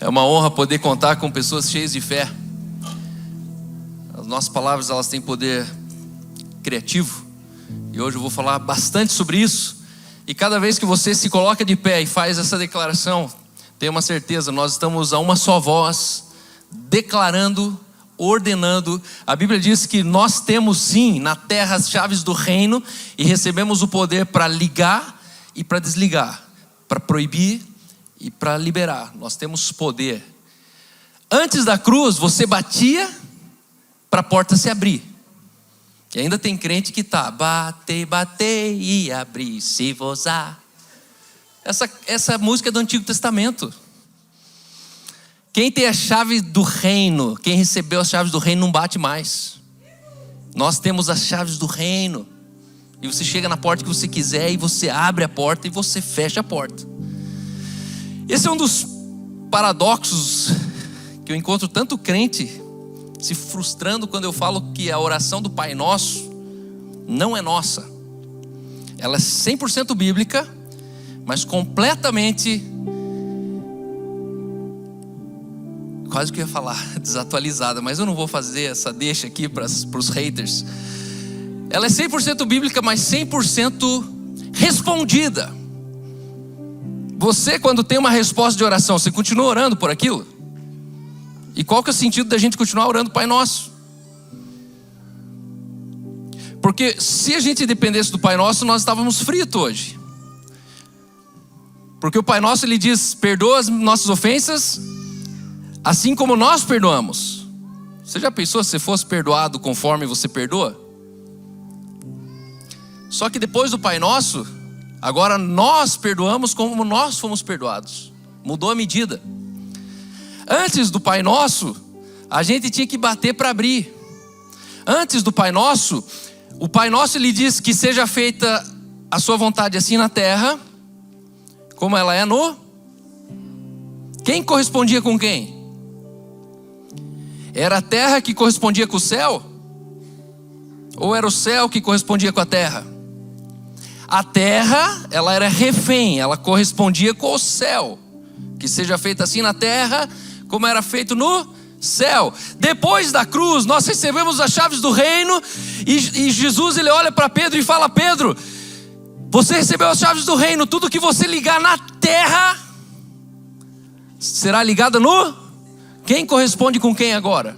É uma honra poder contar com pessoas cheias de fé. As nossas palavras, elas têm poder criativo. E hoje eu vou falar bastante sobre isso. E cada vez que você se coloca de pé e faz essa declaração, tenha uma certeza, nós estamos a uma só voz, declarando, ordenando. A Bíblia diz que nós temos sim na terra as chaves do reino e recebemos o poder para ligar e para desligar, para proibir e para liberar. Nós temos poder. Antes da cruz você batia para a porta se abrir. E ainda tem crente que tá bate, bate e abrir se vosar. Essa música é do Antigo Testamento. Quem tem a chave do reino, quem recebeu as chaves do reino não bate mais. Nós temos as chaves do reino. E você chega na porta que você quiser e você abre a porta e você fecha a porta. Esse é um dos paradoxos que eu encontro tanto crente se frustrando quando eu falo que a oração do Pai Nosso não é nossa. Ela é 100% bíblica, mas completamente, quase que eu ia falar desatualizada, mas eu não vou fazer essa deixa aqui para os haters. Ela é 100% bíblica, mas 100% respondida. Você, quando tem uma resposta de oração, você continua orando por aquilo? E qual que é o sentido da gente continuar orando Pai Nosso? Porque se a gente dependesse do Pai Nosso, nós estávamos fritos hoje. Porque o Pai Nosso, ele diz: perdoa as nossas ofensas, assim como nós perdoamos. Você já pensou se você fosse perdoado conforme você perdoa? Só que depois do Pai Nosso, agora nós perdoamos como nós fomos perdoados. Mudou a medida. Antes do Pai Nosso, a gente tinha que bater para abrir. Antes do Pai Nosso, o Pai Nosso, ele diz que seja feita a sua vontade assim na terra, como ela é no... Quem correspondia com quem? Era a terra que correspondia com o céu? Ou era o céu que correspondia com a terra? A terra, ela era refém, ela correspondia com o céu. Que seja feita assim na terra, como era feito no céu. Depois da cruz, nós recebemos as chaves do reino. E Jesus, ele olha para Pedro e fala: Pedro, você recebeu as chaves do reino. Tudo que você ligar na terra será ligado no... Quem corresponde com quem agora?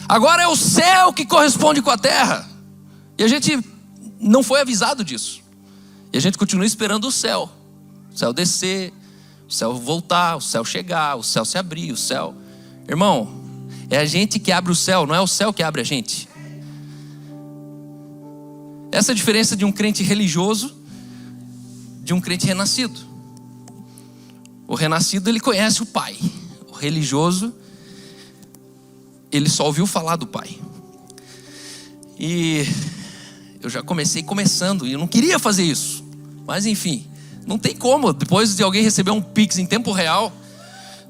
Agora é o céu que corresponde com a terra. E a gente não foi avisado disso. E a gente continua esperando o céu descer, o céu voltar, o céu chegar, o céu se abrir, o céu... Irmão, é a gente que abre o céu, não é o céu que abre a gente. Essa é a diferença de um crente religioso de um crente renascido. O renascido, ele conhece o Pai. O religioso, ele só ouviu falar do Pai. E eu já comecei começando, e eu não queria fazer isso. Mas enfim, não tem como, depois de alguém receber um Pix em tempo real,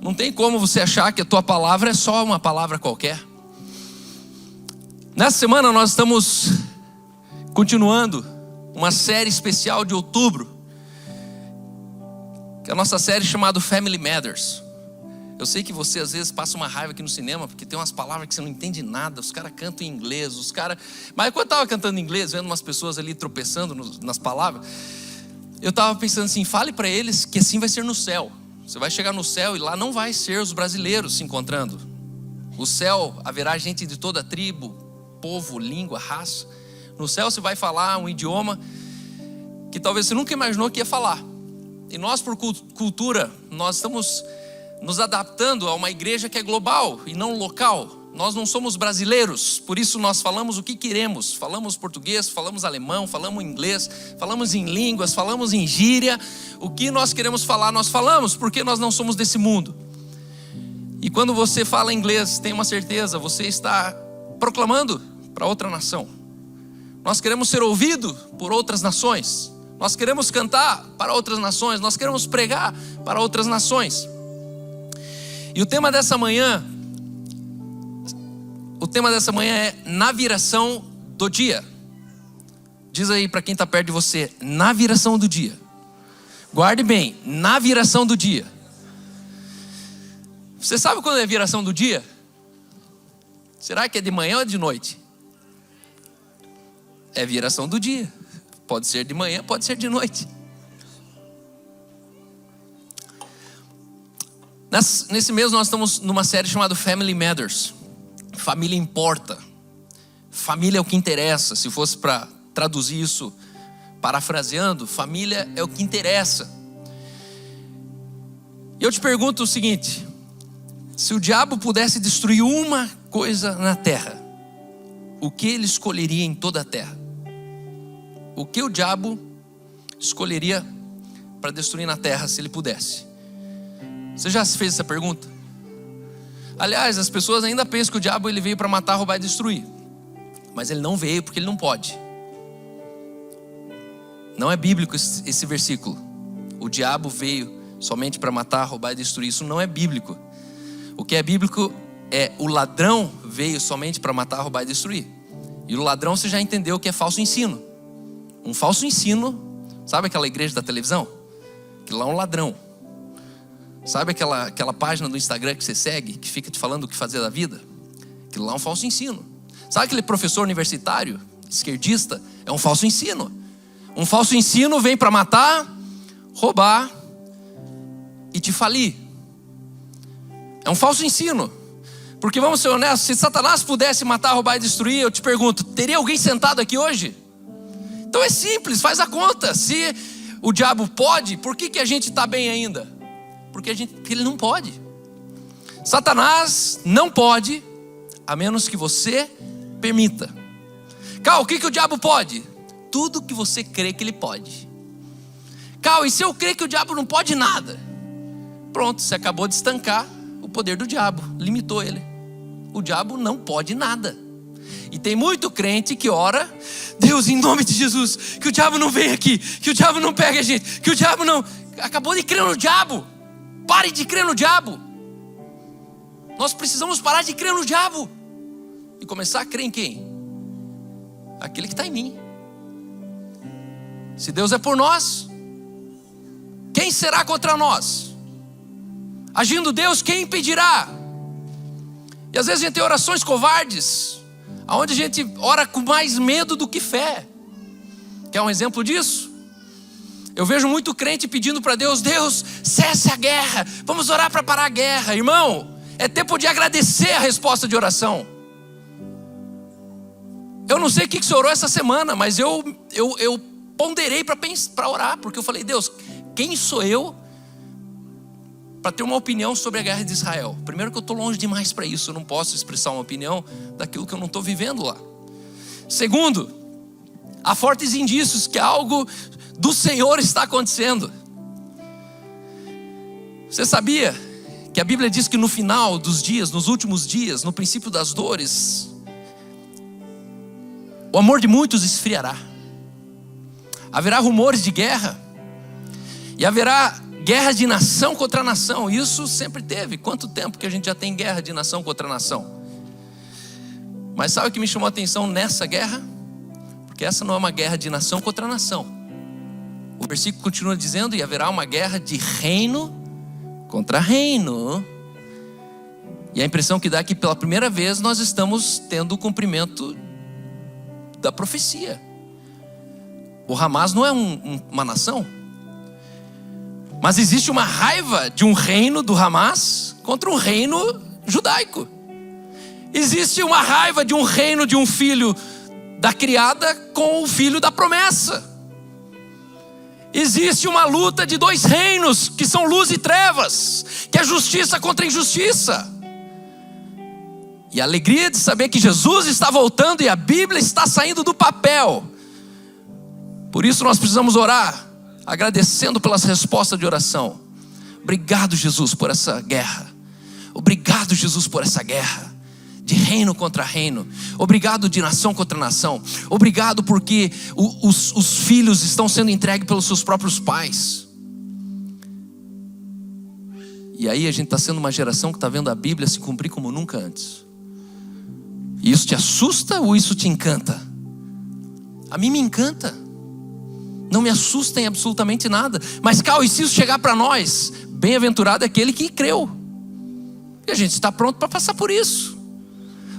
não tem como você achar que a tua palavra é só uma palavra qualquer. Nessa semana nós estamos continuando uma série especial de outubro, que é a nossa série chamada Family Matters. Eu sei que você às vezes passa uma raiva aqui no cinema, porque tem umas palavras que você não entende nada. Os caras cantam em inglês, Mas quando eu estava cantando em inglês, vendo umas pessoas ali tropeçando nas palavras, eu estava pensando assim: fale para eles que assim vai ser no céu. Você vai chegar no céu e lá não vai ser os brasileiros se encontrando. O céu haverá gente de toda tribo, povo, língua, raça. No céu você vai falar um idioma que talvez você nunca imaginou que ia falar. E nós, por cultura, nós estamos nos adaptando a uma igreja que é global e não local. Nós não somos brasileiros, por isso nós falamos o que queremos. Falamos português, falamos alemão, falamos inglês, falamos em línguas, falamos em gíria. O que nós queremos falar, nós falamos, porque nós não somos desse mundo. E quando você fala inglês, tenha uma certeza, você está proclamando para outra nação. Nós queremos ser ouvidos por outras nações. Nós queremos cantar para outras nações. Nós queremos pregar para outras nações. E o tema dessa manhã é na viração do dia. Diz aí para quem está perto de você: na viração do dia. Guarde bem, na viração do dia. Você sabe quando é viração do dia? Será que é de manhã ou de noite? É viração do dia. Pode ser de manhã, pode ser de noite. Nesse mês nós estamos numa série chamada Family Matters. Família importa. Família é o que interessa. Se fosse para traduzir isso, parafraseando, família é o que interessa. E eu te pergunto o seguinte: se o diabo pudesse destruir uma coisa na terra, o que ele escolheria em toda a terra? O que o diabo escolheria para destruir na terra se ele pudesse? Você já se fez essa pergunta? Aliás, as pessoas ainda pensam que o diabo ele veio para matar, roubar e destruir. Mas ele não veio porque ele não pode. Não é bíblico esse versículo. O diabo veio somente para matar, roubar e destruir. Isso não é bíblico. O que é bíblico é o ladrão veio somente para matar, roubar e destruir. E o ladrão você já entendeu que é falso ensino. Um falso ensino, sabe aquela igreja da televisão? Que lá é um ladrão. Sabe aquela página do Instagram que você segue, que fica te falando o que fazer da vida? Aquilo lá é um falso ensino. Sabe aquele professor universitário, esquerdista? É um falso ensino. Um falso ensino vem para matar, roubar e te falir. É um falso ensino. Porque vamos ser honestos, se Satanás pudesse matar, roubar e destruir, eu te pergunto, teria alguém sentado aqui hoje? Então é simples, faz a conta. Se o diabo pode, por que a gente está bem ainda? Porque ele não pode. Satanás não pode, a menos que você permita. Cal, o que o diabo pode? Tudo que você crê que ele pode. Cal, e se eu crer que o diabo não pode nada? Pronto, você acabou de estancar o poder do diabo, limitou ele. O diabo não pode nada. E tem muito crente que ora: Deus, em nome de Jesus, que o diabo não venha aqui, que o diabo não pegue a gente, que o diabo não... Acabou de crer no diabo. Pare de crer no diabo. Nós precisamos parar de crer no diabo e começar a crer em quem? Aquele que está em mim. Se Deus é por nós, quem será contra nós? Agindo Deus, quem impedirá? E às vezes a gente tem orações covardes, onde a gente ora com mais medo do que fé. Quer um exemplo disso? Eu vejo muito crente pedindo para Deus: Deus, cesse a guerra, vamos orar para parar a guerra. Irmão, é tempo de agradecer a resposta de oração. Eu não sei o que você orou essa semana, mas eu ponderei para orar, porque eu falei: Deus, quem sou eu para ter uma opinião sobre a guerra de Israel? Primeiro que eu estou longe demais para isso, eu não posso expressar uma opinião daquilo que eu não estou vivendo lá. Segundo, há fortes indícios que algo do Senhor está acontecendo. Você sabia que a Bíblia diz que no final dos dias, nos últimos dias, no princípio das dores, o amor de muitos esfriará. Haverá rumores de guerra. E haverá guerra de nação contra nação. Isso sempre teve. Quanto tempo que a gente já tem guerra de nação contra nação? Mas sabe o que me chamou a atenção nessa guerra? Porque essa não é uma guerra de nação contra nação. O versículo continua dizendo: e haverá uma guerra de reino contra reino. E a impressão que dá é que pela primeira vez nós estamos tendo o cumprimento da profecia. O Hamas não é uma nação, mas existe uma raiva de um reino do Hamas contra um reino judaico. Existe uma raiva de um reino de um filho da criada com o filho da promessa. Existe uma luta de dois reinos, que são luz e trevas, que é justiça contra injustiça. E a alegria de saber que Jesus está voltando e a Bíblia está saindo do papel. Por isso nós precisamos orar, agradecendo pelas respostas de oração. Obrigado, Jesus, por essa guerra. Obrigado, Jesus, por essa guerra de reino contra reino. Obrigado de nação contra nação. Obrigado porque os filhos estão sendo entregues pelos seus próprios pais. E aí a gente está sendo uma geração que está vendo a Bíblia se cumprir como nunca antes. E isso te assusta ou isso te encanta? A mim me encanta. Não me assusta em absolutamente nada. Mas, Cal, e se isso chegar para nós? Bem-aventurado é aquele que creu. a gente está pronto para passar por isso.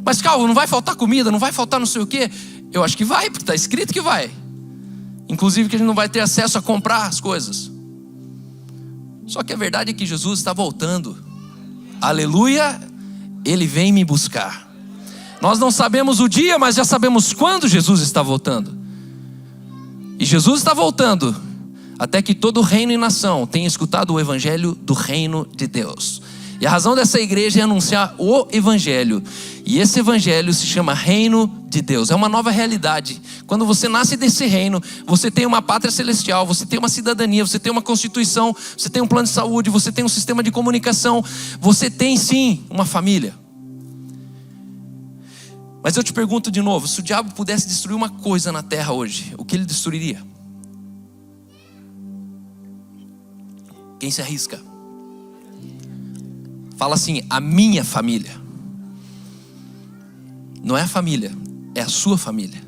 Mas calma, não vai faltar comida, não vai faltar não sei o quê. Eu acho que vai, porque está escrito que vai. Inclusive que a gente não vai ter acesso a comprar as coisas. Só que a verdade é que Jesus está voltando. Aleluia, Ele vem me buscar. Nós não sabemos o dia, mas já sabemos quando Jesus está voltando. E Jesus está voltando até que todo reino e nação tenha escutado o evangelho do reino de Deus. E a razão dessa igreja é anunciar o evangelho. E esse evangelho se chama reino de Deus. É uma nova realidade. Quando você nasce desse reino, você tem uma pátria celestial, você tem uma cidadania, você tem uma constituição, você tem um plano de saúde, você tem um sistema de comunicação, você tem sim uma família. Mas eu te pergunto de novo, se o diabo pudesse destruir uma coisa na terra hoje, o que ele destruiria? Quem se arrisca? Fala assim, a minha família. Não é a família, é a sua família.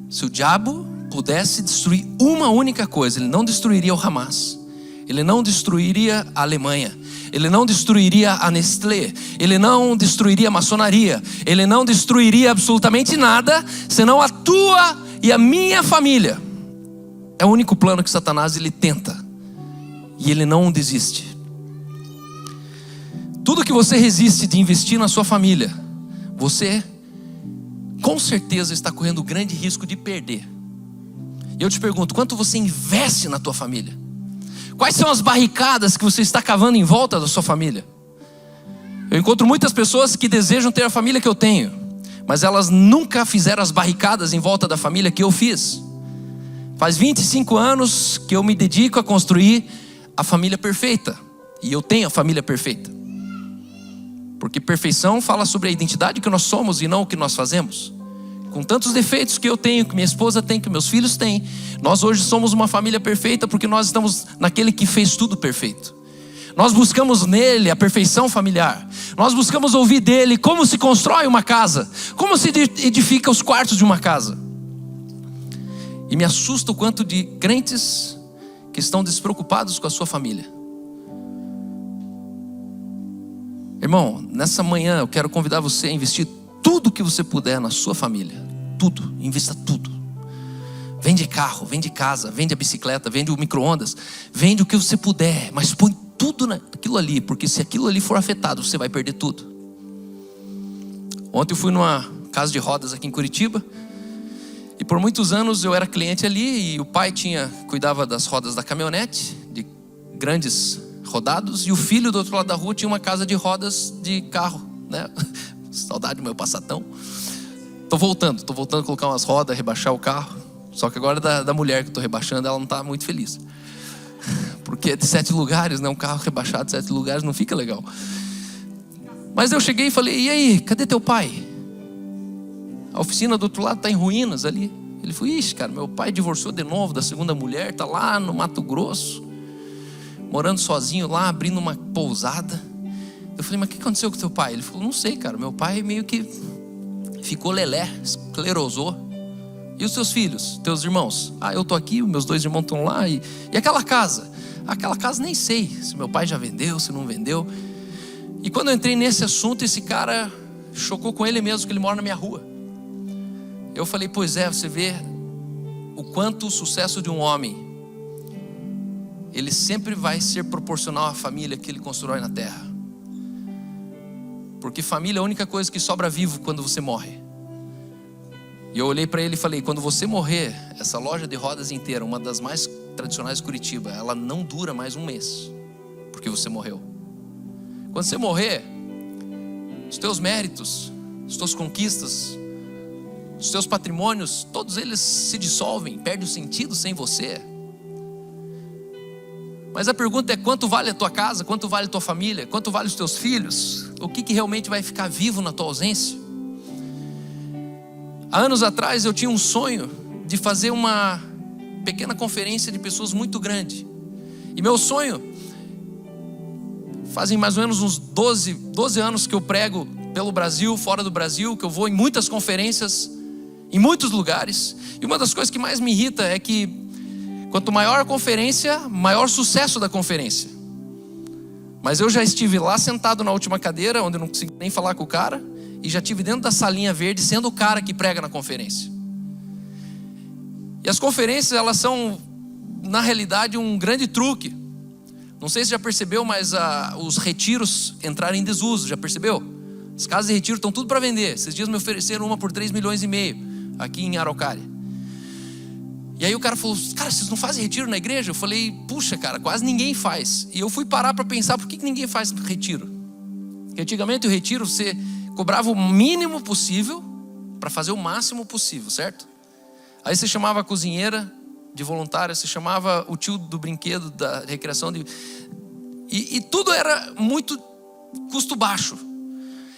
Se o diabo pudesse destruir uma única coisa, ele não destruiria o Hamas, ele não destruiria a Alemanha, ele não destruiria a Nestlé, ele não destruiria a maçonaria, ele não destruiria absolutamente nada, senão a tua e a minha família. É o único plano que Satanás ele tenta, e ele não desiste. Tudo que você resiste de investir na sua família, você com certeza está correndo grande risco de perder. E eu te pergunto, quanto você investe na tua família? Quais são as barricadas que você está cavando em volta da sua família? Eu encontro muitas pessoas que desejam ter a família que eu tenho, mas elas nunca fizeram as barricadas em volta da família que eu fiz. Faz 25 anos que eu me dedico a construir a família perfeita. E eu tenho a família perfeita. Porque perfeição fala sobre a identidade que nós somos e não o que nós fazemos. Com tantos defeitos que eu tenho, que minha esposa tem, que meus filhos têm, nós hoje somos uma família perfeita porque nós estamos naquele que fez tudo perfeito. Nós buscamos nele a perfeição familiar. Nós buscamos ouvir dele como se constrói uma casa, como se edifica os quartos de uma casa. E me assusta o quanto de crentes que estão despreocupados com a sua família. Irmão, nessa manhã eu quero convidar você a investir tudo que você puder na sua família. Tudo, invista tudo. Vende carro, vende casa, vende a bicicleta, vende o micro-ondas, vende o que você puder, mas põe tudo naquilo ali, porque se aquilo ali for afetado, você vai perder tudo. Ontem eu fui numa casa de rodas aqui em Curitiba, e por muitos anos eu era cliente ali, e o pai cuidava das rodas da caminhonete, de grandes rodados, e o filho do outro lado da rua tinha uma casa de rodas de carro, né? Saudade do meu Passatão. Tô voltando a colocar umas rodas, rebaixar o carro. Só que agora da mulher que eu tô rebaixando, ela não tá muito feliz. Porque de 7 lugares, né? Um carro rebaixado de 7 lugares não fica legal. Mas eu cheguei e falei, e aí, cadê teu pai? A oficina do outro lado tá em ruínas ali. Ele falou, ixi, cara, meu pai divorciou de novo da segunda mulher, tá lá no Mato Grosso, morando sozinho lá, abrindo uma pousada. Eu falei, mas o que aconteceu com teu pai? Ele falou, não sei, cara, meu pai meio que ficou lelé, esclerosou. E os teus filhos, teus irmãos? Ah, eu tô aqui, meus 2 irmãos estão lá. E aquela casa? Aquela casa nem sei se meu pai já vendeu, se não vendeu. E quando eu entrei nesse assunto, esse cara chocou com ele mesmo, que ele mora na minha rua. Eu falei, pois é, você vê o quanto o sucesso de um homem, ele sempre vai ser proporcional à família que ele constrói na terra. Porque família é a única coisa que sobra vivo quando você morre. E eu olhei para ele e falei, quando você morrer, essa loja de rodas inteira, uma das mais tradicionais de Curitiba, ela não dura mais 1 mês, porque você morreu. Quando você morrer, os teus méritos, as tuas conquistas, os teus patrimônios, todos eles se dissolvem, perdem o sentido sem você. Mas a pergunta é, quanto vale a tua casa? Quanto vale a tua família? Quanto vale os teus filhos? O que realmente vai ficar vivo na tua ausência? Há anos atrás eu tinha um sonho de fazer uma pequena conferência de pessoas muito grande. E meu sonho, fazem mais ou menos uns 12 anos que eu prego pelo Brasil, fora do Brasil, que eu vou em muitas conferências, em muitos lugares. E uma das coisas que mais me irrita é que quanto maior a conferência, maior sucesso da conferência. Mas eu já estive lá sentado na última cadeira, onde eu não consegui nem falar com o cara, e já estive dentro da salinha verde, sendo o cara que prega na conferência. E as conferências, elas são, na realidade, um grande truque. Não sei se já percebeu, mas os retiros entraram em desuso, já percebeu? As casas de retiro estão tudo para vender. Esses dias me ofereceram uma por 3,5 milhões, aqui em Araucária. E aí o cara falou, cara, vocês não fazem retiro na igreja? Eu falei, puxa, cara, quase ninguém faz. E eu fui parar para pensar, por que ninguém faz retiro? Porque antigamente o retiro, você cobrava o mínimo possível para fazer o máximo possível, certo? Aí você chamava a cozinheira de voluntária, você chamava o tio do brinquedo, da recreação. E tudo era muito custo baixo.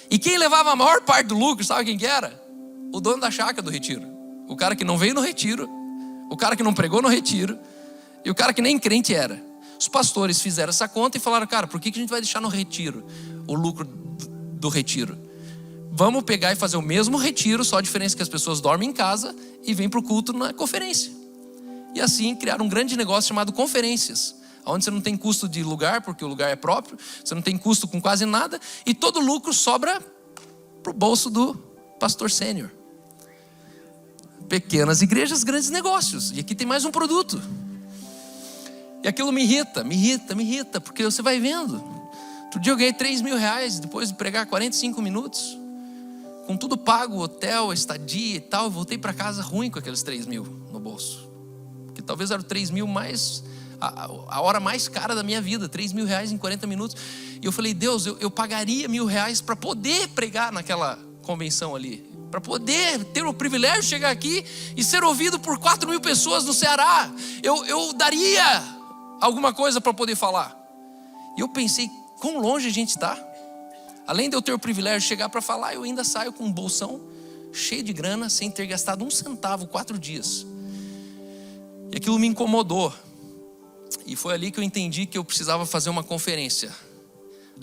E quem levava a maior parte do lucro, sabe quem que era? O dono da chácara do retiro. O cara que não veio no retiro, o cara que não pregou no retiro, e o cara que nem crente era. Os pastores fizeram essa conta e falaram, cara, por que a gente vai deixar no retiro o lucro do retiro? Vamos pegar e fazer o mesmo retiro, só a diferença é que as pessoas dormem em casa e vêm para o culto na conferência. E assim criaram um grande negócio chamado conferências, onde você não tem custo de lugar, porque o lugar é próprio, você não tem custo com quase nada, e todo o lucro sobra para o bolso do pastor sênior. Pequenas igrejas, grandes negócios. E aqui tem mais um produto. E aquilo me irrita, porque você vai vendo. Outro dia eu ganhei 3 mil reais, depois de pregar 45 minutos. Com tudo pago, hotel, estadia e tal, eu voltei para casa ruim com aqueles 3 mil no bolso. Que talvez era o 3 mil mais, a hora mais cara da minha vida, 3 mil reais em 40 minutos. E eu falei, Deus, eu pagaria R$1.000 para poder pregar naquela convenção ali. Para poder ter o privilégio de chegar aqui e ser ouvido por 4 mil pessoas no Ceará. Eu daria alguma coisa para poder falar. E eu pensei, quão longe a gente está. Além de eu ter o privilégio de chegar para falar, eu ainda saio com um bolsão cheio de grana, sem ter gastado 1 centavo 4 dias. E aquilo me incomodou. E foi ali que eu entendi que eu precisava fazer uma conferência,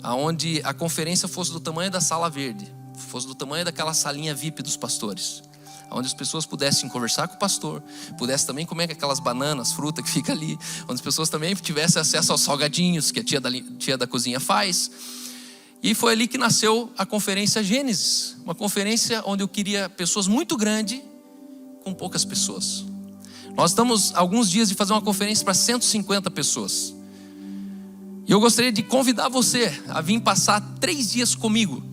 aonde a conferência fosse do tamanho da sala verde, fosse do tamanho daquela salinha VIP dos pastores, onde as pessoas pudessem conversar com o pastor, pudessem também comer aquelas bananas, fruta que fica ali, onde as pessoas também tivessem acesso aos salgadinhos que a tia da cozinha faz. E foi ali que nasceu a conferência Gênesis, uma conferência onde eu queria pessoas muito grandes com poucas pessoas. Nós estamos há alguns dias de fazer uma conferência para 150 pessoas. E eu gostaria de convidar você a vir passar 3 dias comigo.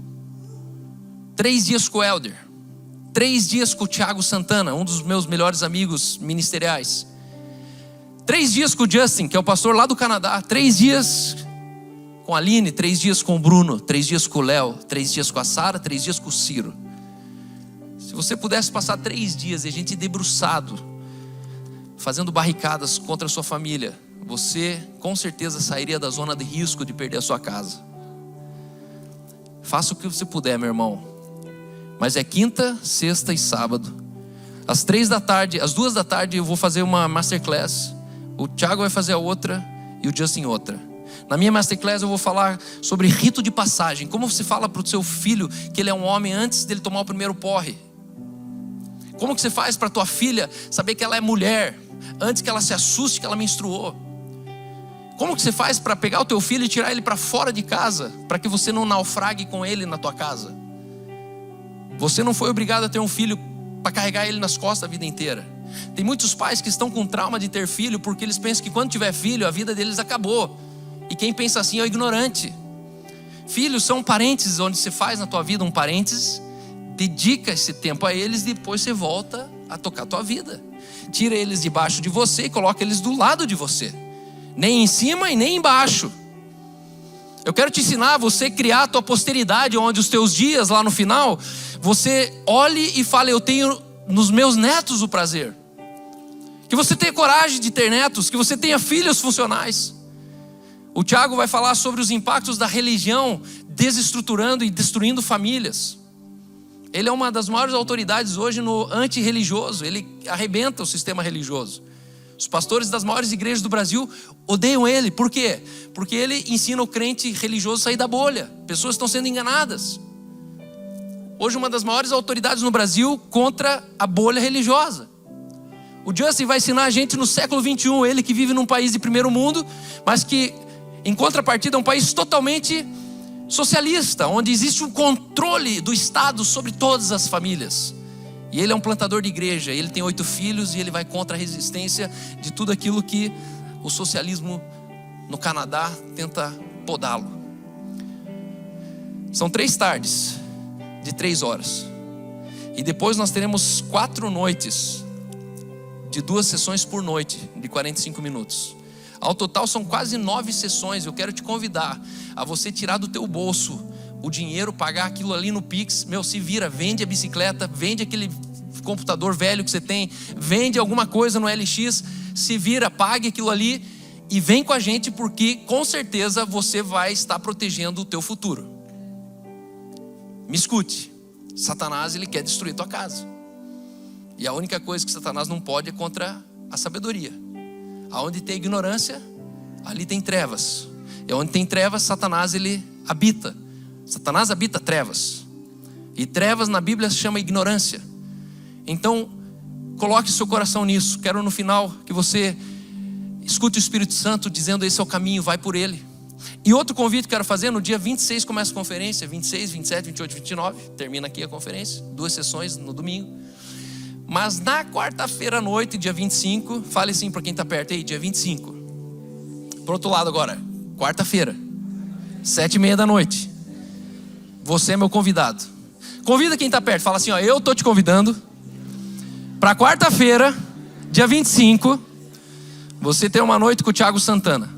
3 dias com o Helder. 3 dias com o Thiago Santana, um dos meus melhores amigos ministeriais. 3 dias com o Justin, que é o pastor lá do Canadá. 3 dias com a Aline, 3 dias com o Bruno, 3 dias com o Léo, 3 dias com a Sara, 3 dias com o Ciro. Se você pudesse passar 3 dias e a gente debruçado, fazendo barricadas contra a sua família, você com certeza sairia da zona de risco de perder a sua casa. Faça o que você puder, meu irmão. Mas é quinta, sexta e sábado. Às 3 da tarde, às 2 da tarde eu vou fazer uma masterclass. O Thiago vai fazer a outra e o Justin outra. Na minha masterclass eu vou falar sobre rito de passagem. Como você fala para o seu filho que ele é um homem antes dele tomar o primeiro porre. Como que você faz para tua filha saber que ela é mulher antes que ela se assuste que ela menstruou? Como que você faz para pegar o teu filho e tirar ele para fora de casa, para que você não naufrague com ele na tua casa? Você não foi obrigado a ter um filho para carregar ele nas costas a vida inteira. Tem muitos pais que estão com trauma de ter filho porque eles pensam que quando tiver filho a vida deles acabou. E quem pensa assim é o ignorante. Filhos são parênteses onde você faz na tua vida um parênteses, dedica esse tempo a eles e depois você volta a tocar a tua vida. Tira eles debaixo de você e coloca eles do lado de você. Nem em cima e nem embaixo. Eu quero te ensinar a você criar a tua posteridade, onde os teus dias lá no final, você olhe e fale, eu tenho nos meus netos o prazer. Que você tenha coragem de ter netos, que você tenha filhos funcionais. O Thiago vai falar sobre os impactos da religião desestruturando e destruindo famílias. Ele é uma das maiores autoridades hoje no antirreligioso. Ele arrebenta o sistema religioso. Os pastores das maiores igrejas do Brasil odeiam ele. Por quê? Porque ele ensina o crente religioso a sair da bolha. Pessoas estão sendo enganadas. Hoje uma das maiores autoridades no Brasil contra a bolha religiosa. O Justin vai ensinar a gente no século 21. Ele que vive num país de primeiro mundo, mas que Em contrapartida, é um país totalmente socialista, onde existe um controle do Estado sobre todas as famílias. E ele é um plantador de igreja, ele tem 8 filhos e ele vai contra a resistência de tudo aquilo que o socialismo no Canadá tenta podá-lo. São 3 tardes de 3 horas. E depois nós teremos 4 noites de 2 sessões por noite, de 45 minutos. Ao total são quase 9 sessões. Eu quero te convidar a você tirar do teu bolso o dinheiro, pagar aquilo ali no Pix. Se vira, vende a bicicleta, vende aquele computador velho que você tem, vende alguma coisa no LX, se vira, pague aquilo ali e vem com a gente, porque com certeza você vai estar protegendo o teu futuro. Me escute, Satanás, ele quer destruir tua casa. E a única coisa que Satanás não pode é contra a sabedoria. Aonde tem ignorância, ali tem trevas. E onde tem trevas, Satanás ele habita. Satanás habita trevas. E trevas na Bíblia se chama ignorância. Então, coloque seu coração nisso. Quero no final que você escute o Espírito Santo dizendo: esse é o caminho, vai por ele. E outro convite que quero fazer: no dia 26 começa a conferência, 26, 27, 28, 29, termina aqui a conferência, 2 sessões no domingo. Mas na quarta-feira à noite, dia 25, fale assim para quem está perto aí, dia 25. Pro outro lado agora, quarta-feira, 7:30 da noite. Você é meu convidado. Convida quem está perto, fala assim: ó, eu estou te convidando para quarta-feira, dia 25, você tem uma noite com o Thiago Santana.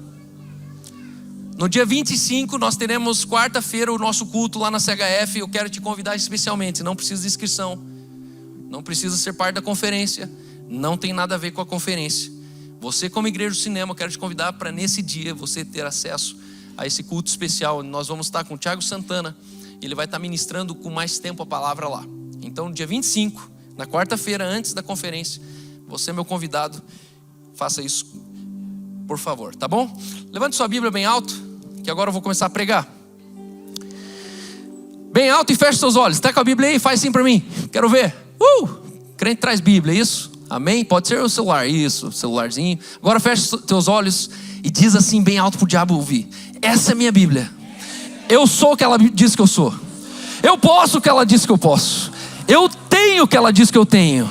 No dia 25, nós teremos quarta-feira o nosso culto lá na CHF. Eu quero te convidar especialmente, não precisa de inscrição, não precisa ser parte da conferência, não tem nada a ver com a conferência. Você, como Igreja do Cinema, eu quero te convidar para nesse dia você ter acesso a esse culto especial. Nós vamos estar com o Thiago Santana, ele vai estar ministrando com mais tempo a palavra lá. Então, no dia 25, na quarta-feira, antes da conferência, você é meu convidado, faça isso, por favor, tá bom? Levante sua Bíblia bem alto, que agora eu vou começar a pregar. Bem alto e feche seus olhos. Está com a Bíblia aí? Faz assim para mim, quero ver. Crente traz Bíblia, isso? Amém? Pode ser o celular, isso, celularzinho. Agora feche teus olhos e diz assim bem alto para o diabo ouvir: essa é minha Bíblia. Eu sou o que ela diz que eu sou. Eu posso o que ela diz que eu posso. Eu tenho o que ela diz que eu tenho.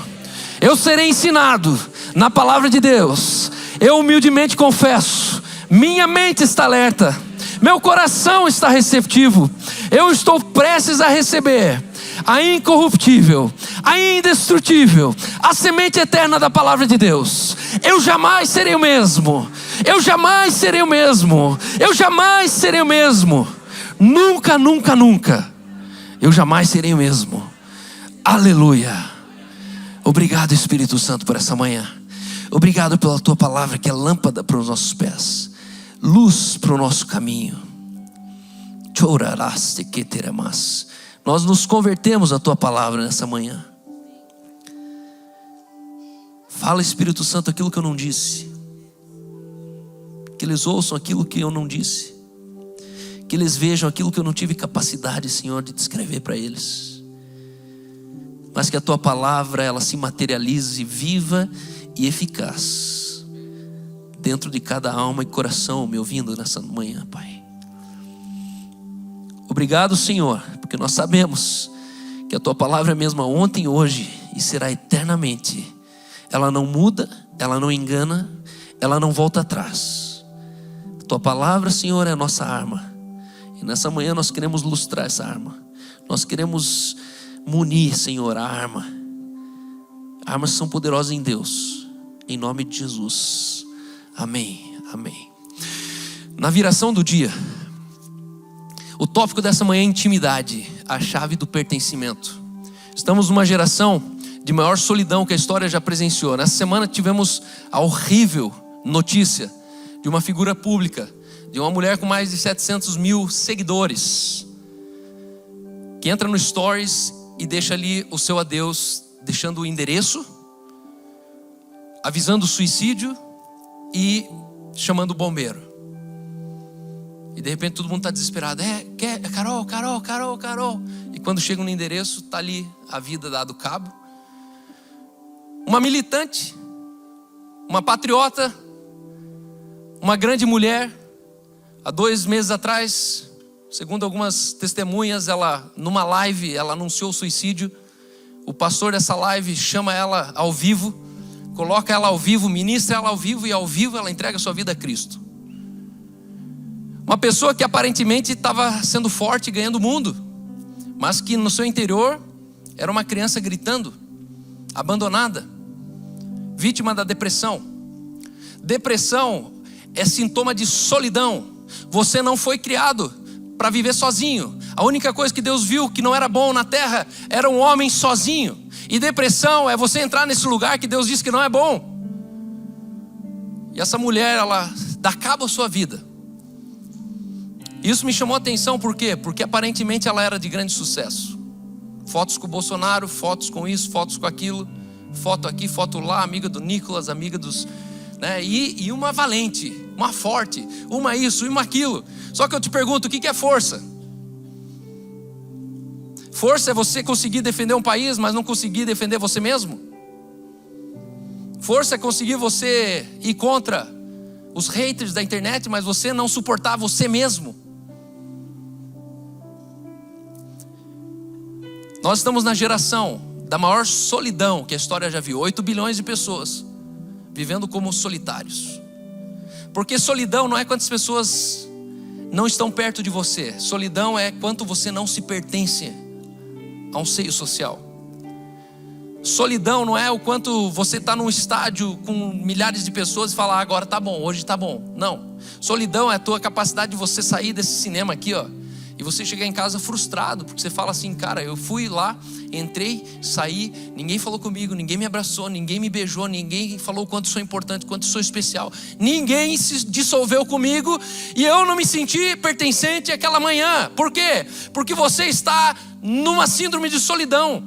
Eu serei ensinado na palavra de Deus. Eu humildemente confesso, minha mente está alerta, meu coração está receptivo. Eu estou prestes a receber a incorruptível, a indestrutível, a semente eterna da palavra de Deus. Eu jamais serei o mesmo. Eu jamais serei o mesmo. Eu jamais serei o mesmo. Nunca, nunca, nunca. Eu jamais serei o mesmo. Aleluia. Obrigado, Espírito Santo, por essa manhã. Obrigado pela tua palavra, que é lâmpada para os nossos pés, luz para o nosso caminho. Nós nos convertemos à tua palavra nessa manhã. Fala, Espírito Santo, aquilo que eu não disse. Que eles ouçam aquilo que eu não disse. Que eles vejam aquilo que eu não tive capacidade, Senhor, de descrever para eles. Mas que a tua palavra, ela se materialize viva e eficaz dentro de cada alma e coração me ouvindo nessa manhã, Pai. Obrigado, Senhor, porque nós sabemos que a tua palavra é a mesma ontem, hoje e será eternamente. Ela não muda, ela não engana, ela não volta atrás. A tua palavra, Senhor, é a nossa arma. E nessa manhã nós queremos lustrar essa arma. Nós queremos munir, Senhor, a arma. Armas são poderosas em Deus. Em nome de Jesus. Amém, amém. Na viração do dia, o tópico dessa manhã é intimidade, a chave do pertencimento. Estamos numa geração de maior solidão que a história já presenciou. Nessa semana tivemos a horrível notícia de uma figura pública, de uma mulher com mais de 700 mil seguidores, que entra no Stories e deixa ali o seu adeus, deixando o endereço, avisando o suicídio e chamando o bombeiro. E de repente todo mundo está desesperado. Carol. E quando chega no endereço, está ali a vida dado cabo. Uma militante, uma patriota, uma grande mulher, Há 2 meses atrás, segundo algumas testemunhas, numa live, ela anunciou o suicídio. O pastor dessa live chama ela ao vivo, coloca ela ao vivo, ministra ela ao vivo, e ao vivo ela entrega a sua vida a Cristo. Uma pessoa que aparentemente estava sendo forte, ganhando o mundo, mas que no seu interior era uma criança gritando, abandonada, vítima da depressão. Depressão é sintoma de solidão. Você não foi criado para viver sozinho. A única coisa que Deus viu que não era bom na terra era um homem sozinho. E depressão é você entrar nesse lugar que Deus disse que não é bom. E essa mulher, ela dá cabo à sua vida. Isso me chamou a atenção, por quê? Porque aparentemente ela era de grande sucesso. Fotos com o Bolsonaro, fotos com isso, fotos com aquilo, foto aqui, foto lá, amiga do Nicolas, amiga dos... E uma valente, uma forte, uma isso, uma aquilo. Só que eu te pergunto, o que é força? Força é você conseguir defender um país, mas não conseguir defender você mesmo? Força é conseguir você ir contra os haters da internet, mas você não suportar você mesmo? Nós estamos na geração da maior solidão que a história já viu. 8 bilhões de pessoas vivendo como solitários. Porque solidão não é quantas pessoas não estão perto de você. Solidão é quanto você não se pertence a um seio social. Solidão não é o quanto você está num estádio com milhares de pessoas e falar, agora tá bom, hoje tá bom. Não. Solidão é a tua capacidade de você sair desse cinema aqui, ó, e você chegar em casa frustrado, porque você fala assim, cara, eu fui lá, entrei, saí, ninguém falou comigo, ninguém me abraçou, ninguém me beijou, ninguém falou o quanto sou importante, quanto sou especial, ninguém se dissolveu comigo, e eu não me senti pertencente àquela manhã. Por quê? Porque você está numa síndrome de solidão.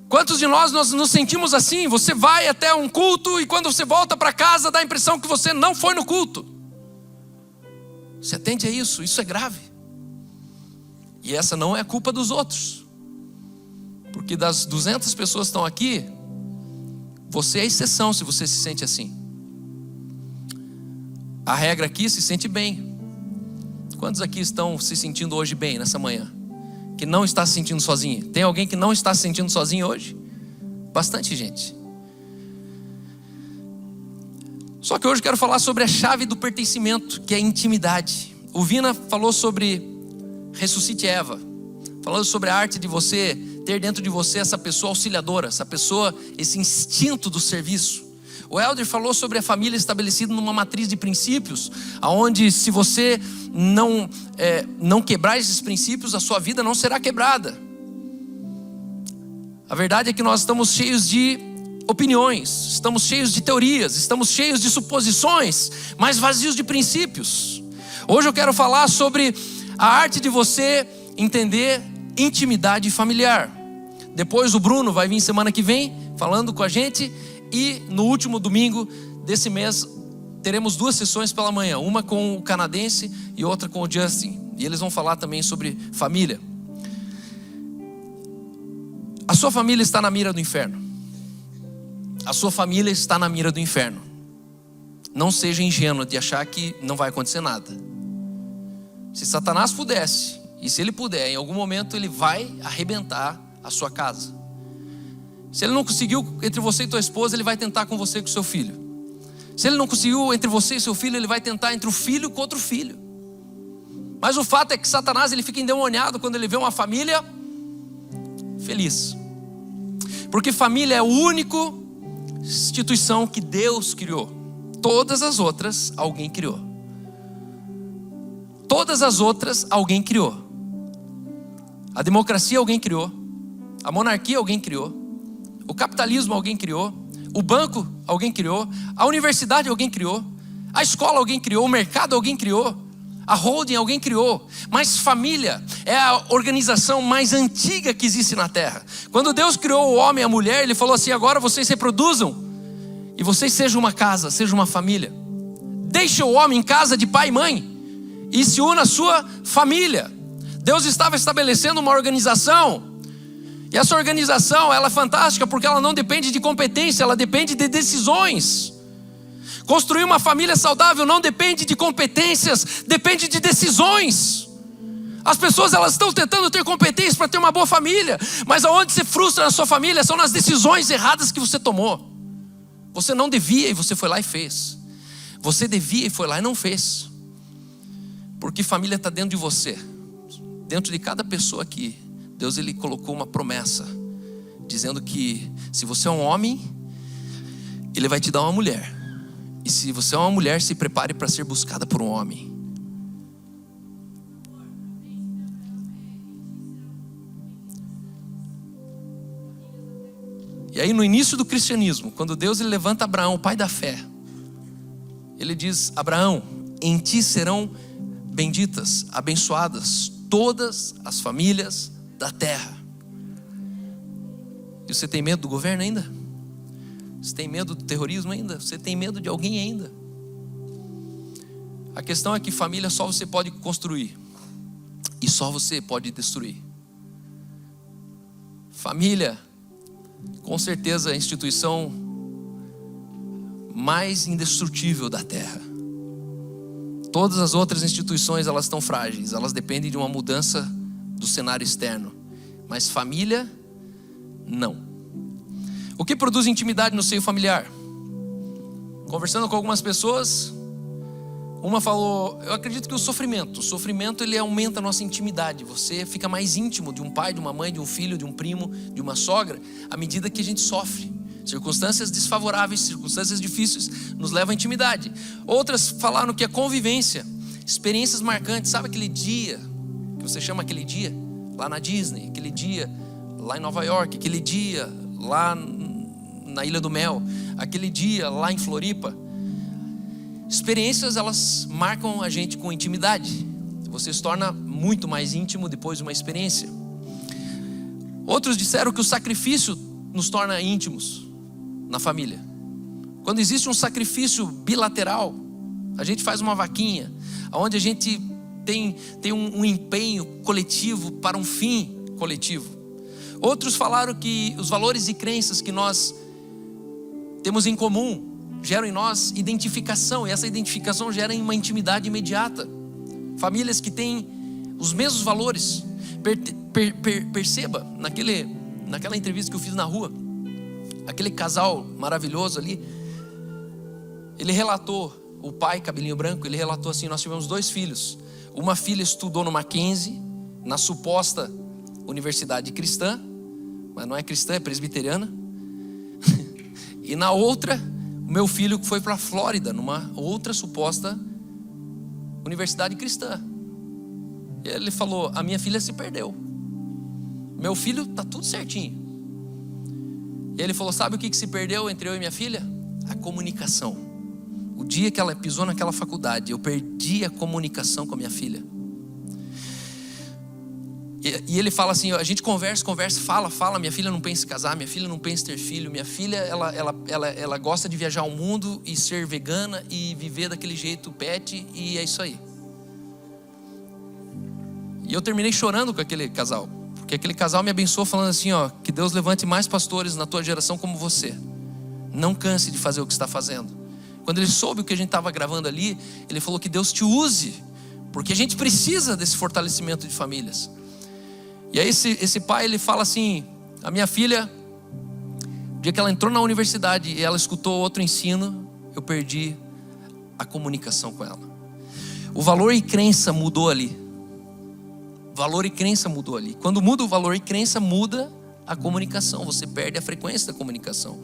Quantos de nós nos sentimos assim? Você vai até um culto e quando você volta para casa dá a impressão que você não foi no culto. Você atende a isso, isso é grave. E essa não é culpa dos outros. Porque das 200 pessoas que estão aqui, você é exceção se você se sente assim. A regra aqui se sente bem. Quantos aqui estão se sentindo hoje bem nessa manhã? Que não está se sentindo sozinho? Tem alguém que não está se sentindo sozinho hoje? Bastante gente. Só que hoje eu quero falar sobre a chave do pertencimento, que é a intimidade. O Vina falou sobre Ressuscite Eva, falando sobre a arte de você ter dentro de você essa pessoa auxiliadora, essa pessoa, esse instinto do serviço. O Helder falou sobre a família estabelecida numa matriz de princípios, aonde se você não quebrar esses princípios, a sua vida não será quebrada. A verdade é que nós estamos cheios de opiniões, estamos cheios de teorias, estamos cheios de suposições, mas vazios de princípios. Hoje eu quero falar sobre a arte de você entender intimidade familiar. Depois o Bruno vai vir semana que vem falando com a gente, e no último domingo desse mês teremos 2 sessões pela manhã, uma com o canadense e outra com o Justin, e eles vão falar também sobre família. A sua família está na mira do inferno. A sua família está na mira do inferno. Não seja ingênuo de achar que não vai acontecer nada. Se Satanás pudesse, e se ele puder, em algum momento ele vai arrebentar a sua casa. Se ele não conseguiu entre você e tua esposa, ele vai tentar com você e com seu filho. Se ele não conseguiu entre você e seu filho, ele vai tentar entre o filho com outro filho. Mas o fato é que Satanás, ele fica endemoniado quando ele vê uma família feliz. Porque família é a única instituição que Deus criou. Todas as outras alguém criou. Todas as outras alguém criou. A democracia alguém criou. A monarquia alguém criou. O capitalismo alguém criou. O banco alguém criou. A universidade alguém criou. A escola alguém criou. O mercado alguém criou. A holding alguém criou. Mas família é a organização mais antiga que existe na terra. Quando Deus criou o homem e a mulher, Ele falou assim: agora vocês se reproduzam e vocês sejam uma casa, sejam uma família. Deixe o homem em casa de pai e mãe e se una à sua família. Deus estava estabelecendo uma organização, e essa organização ela é fantástica porque ela não depende de competência, ela depende de decisões. Construir uma família saudável não depende de competências, depende de decisões. As pessoas, elas estão tentando ter competências para ter uma boa família, mas aonde se frustra na sua família são nas decisões erradas que você tomou. Você não devia e você foi lá e fez. Você devia e foi lá e não fez. Porque família está dentro de você. Dentro de cada pessoa aqui, Deus, Ele colocou uma promessa, dizendo que se você é um homem, Ele vai te dar uma mulher. E se você é uma mulher, se prepare para ser buscada por um homem. E aí no início do cristianismo, quando Deus ele levanta Abraão, o pai da fé, Ele diz: Abraão, em ti serão benditas, abençoadas todas as famílias da terra. E você tem medo do governo ainda? Você tem medo do terrorismo ainda? Você tem medo de alguém ainda? A questão é que família só você pode construir e só você pode destruir. Família, com certeza, é a instituição mais indestrutível da terra. Todas as outras instituições, elas estão frágeis, elas dependem de uma mudança do cenário externo. Mas família, não. O que produz intimidade no seio familiar? Conversando com algumas pessoas, uma falou: eu acredito que o sofrimento ele aumenta a nossa intimidade. Você fica mais íntimo de um pai, de uma mãe, de um filho, de um primo, de uma sogra, à medida que a gente sofre. Circunstâncias desfavoráveis, circunstâncias difíceis nos levam à intimidade. Outras falaram que a convivência, experiências marcantes. Sabe aquele dia que você chama aquele dia lá na Disney, aquele dia lá em Nova York, aquele dia lá na Ilha do Mel, aquele dia lá em Floripa? Experiências, elas marcam a gente com intimidade. Você se torna muito mais íntimo depois de uma experiência. Outros disseram que o sacrifício nos torna íntimos na família. Quando existe um sacrifício bilateral, a gente faz uma vaquinha, onde a gente tem um empenho coletivo para um fim coletivo. Outros falaram que os valores e crenças que nós temos em comum geram em nós identificação, e essa identificação gera uma intimidade imediata. Famílias que têm os mesmos valores. Perceba, naquela entrevista que eu fiz na rua, aquele casal maravilhoso ali, ele relatou, o pai, cabelinho branco, ele relatou assim: nós tivemos 2 filhos. Uma filha estudou no Mackenzie, na suposta universidade cristã, mas não é cristã, é presbiteriana. E na outra, o meu filho foi para a Flórida, numa outra suposta universidade cristã. E ele falou: a minha filha se perdeu. Meu filho está tudo certinho. E ele falou: sabe o que se perdeu entre eu e minha filha? A comunicação. O dia que ela pisou naquela faculdade, eu perdi a comunicação com a minha filha. E ele fala assim: a gente conversa, fala, minha filha não pensa em casar, minha filha não pensa em ter filho, minha filha ela gosta de viajar ao mundo e ser vegana e viver daquele jeito pet, e é isso aí. E eu terminei chorando com aquele casal, porque aquele casal me abençoou falando assim: ó, que Deus levante mais pastores na tua geração como você. Não canse de fazer o que está fazendo. Quando ele soube o que a gente estava gravando ali, ele falou que Deus te use, porque a gente precisa desse fortalecimento de famílias. E aí esse pai, ele fala assim: a minha filha, o dia que ela entrou na universidade e ela escutou outro ensino, eu perdi a comunicação com ela. O valor e crença mudou ali. Valor e crença mudou ali. Quando muda o valor e crença, muda a comunicação. Você perde a frequência da comunicação.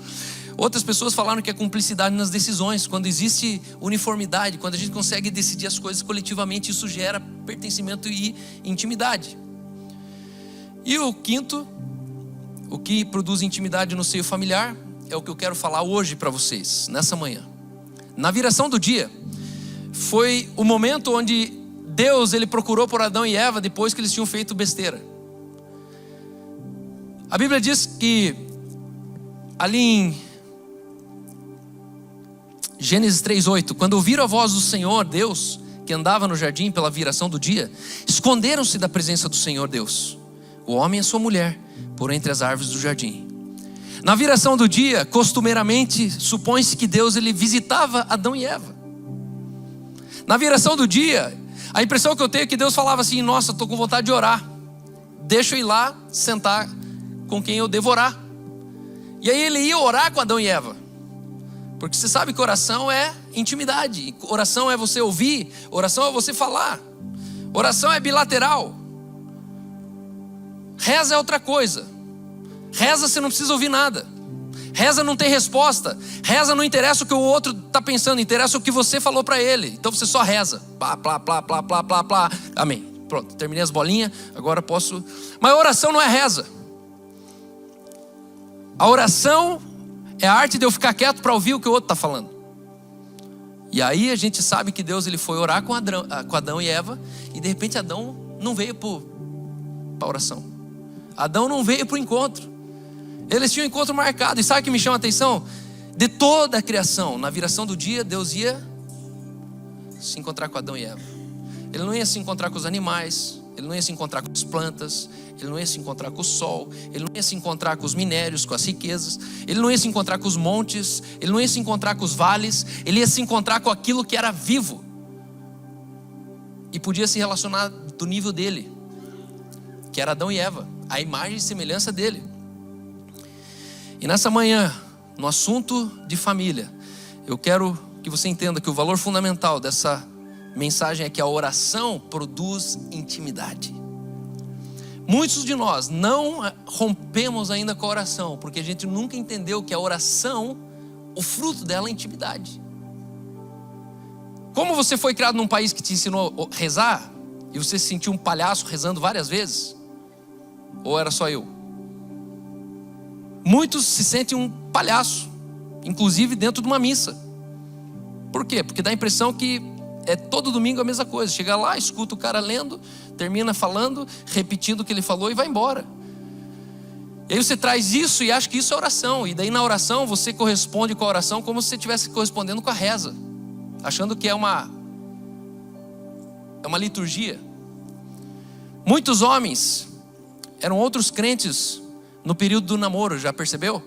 Outras pessoas falaram que é cumplicidade nas decisões. Quando existe uniformidade, quando a gente consegue decidir as coisas coletivamente, isso gera pertencimento e intimidade. E o quinto, o que produz intimidade no seio familiar, é o que eu quero falar hoje para vocês, nessa manhã. Na viração do dia, foi o momento onde Deus, ele procurou por Adão e Eva depois que eles tinham feito besteira. A Bíblia diz que ali em Gênesis 3:8, quando ouviram a voz do Senhor Deus, que andava no jardim pela viração do dia, esconderam-se da presença do Senhor Deus, o homem e a sua mulher, por entre as árvores do jardim. Na viração do dia, costumeiramente, supõe-se que Deus ele visitava Adão e Eva. Na viração do dia, a impressão que eu tenho é que Deus falava assim: nossa, estou com vontade de orar, deixa eu ir lá sentar com quem eu devo orar. E aí ele ia orar com Adão e Eva, porque você sabe que oração é intimidade, oração é você ouvir, oração é você falar, oração é bilateral. Reza é outra coisa. Reza você não precisa ouvir nada. Reza não tem resposta. Reza não interessa o que o outro está pensando, interessa o que você falou para ele. Então você só reza. Plá, plá, plá, plá, plá, plá, plá. Amém. Pronto, terminei as bolinhas, agora posso. Mas a oração não é reza. A oração é a arte de eu ficar quieto para ouvir o que o outro está falando. E aí a gente sabe que Deus ele foi orar com Adão e Eva, e de repente Adão não veio para a oração. Adão não veio para o encontro. Eles tinham um encontro marcado. E sabe o que me chama a atenção? De toda a criação, na viração do dia, Deus ia se encontrar com Adão e Eva. Ele não ia se encontrar com os animais, ele não ia se encontrar com as plantas, ele não ia se encontrar com o sol, ele não ia se encontrar com os minérios, com as riquezas, ele não ia se encontrar com os montes, ele não ia se encontrar com os vales, ele ia se encontrar com aquilo que era vivo e podia se relacionar do nível dele, que era Adão e Eva, a imagem e semelhança dele. E nessa manhã, no assunto de família, eu quero que você entenda que o valor fundamental dessa mensagem é que a oração produz intimidade. Muitos de nós não rompemos ainda com a oração, porque a gente nunca entendeu que a oração, o fruto dela é intimidade. Como você foi criado num país que te ensinou a rezar, e você se sentiu um palhaço rezando várias vezes? Ou era só eu? Muitos se sentem um palhaço, inclusive dentro de uma missa. Por quê? Porque dá a impressão que é todo domingo a mesma coisa. Chega lá, escuta o cara lendo, termina falando, repetindo o que ele falou e vai embora. E aí você traz isso e acha que isso é oração. E daí na oração você corresponde com a oração como se você estivesse correspondendo com a reza, achando que é uma liturgia. Muitos homens eram outros crentes no período do namoro, já percebeu?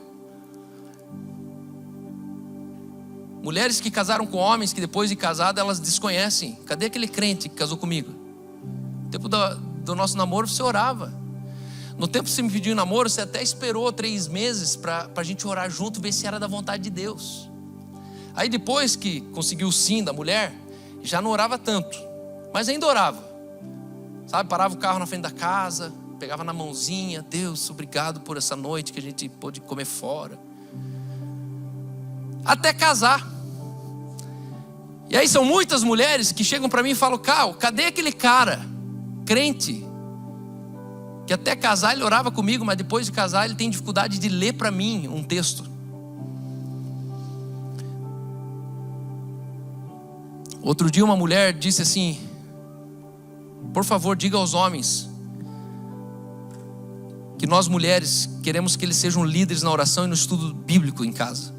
Mulheres que casaram com homens que depois de casada elas desconhecem. Cadê aquele crente que casou comigo? No tempo do nosso namoro você orava. No tempo que você me pediu namoro, você até esperou 3 meses para a gente orar junto, ver se era da vontade de Deus. Aí depois que conseguiu o sim da mulher, já não orava tanto, mas ainda orava. Sabe, parava o carro na frente da casa, pegava na mãozinha: Deus, obrigado por essa noite que a gente pôde comer fora. Até casar. E aí são muitas mulheres que chegam para mim e falam: Cal, cadê aquele cara, crente, que até casar ele orava comigo, mas depois de casar ele tem dificuldade de ler para mim um texto. Outro dia uma mulher disse assim: por favor, diga aos homens que nós mulheres queremos que eles sejam líderes na oração e no estudo bíblico em casa.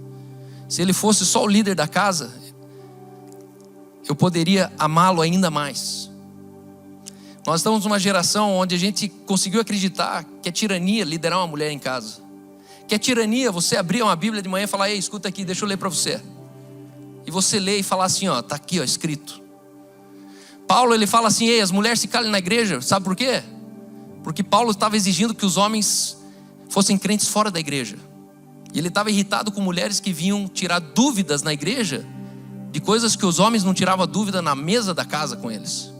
Se ele fosse só o líder da casa, eu poderia amá-lo ainda mais. Nós estamos numa geração onde a gente conseguiu acreditar que é tirania liderar uma mulher em casa. Que é tirania você abrir uma Bíblia de manhã e falar: ei, escuta aqui, deixa eu ler para você. E você lê e fala assim, ó, tá aqui, ó, escrito. Paulo ele fala assim: ei, as mulheres se calem na igreja. Sabe por quê? Porque Paulo estava exigindo que os homens fossem crentes fora da igreja. E ele estava irritado com mulheres que vinham tirar dúvidas na igreja de coisas que os homens não tiravam dúvida na mesa da casa com eles.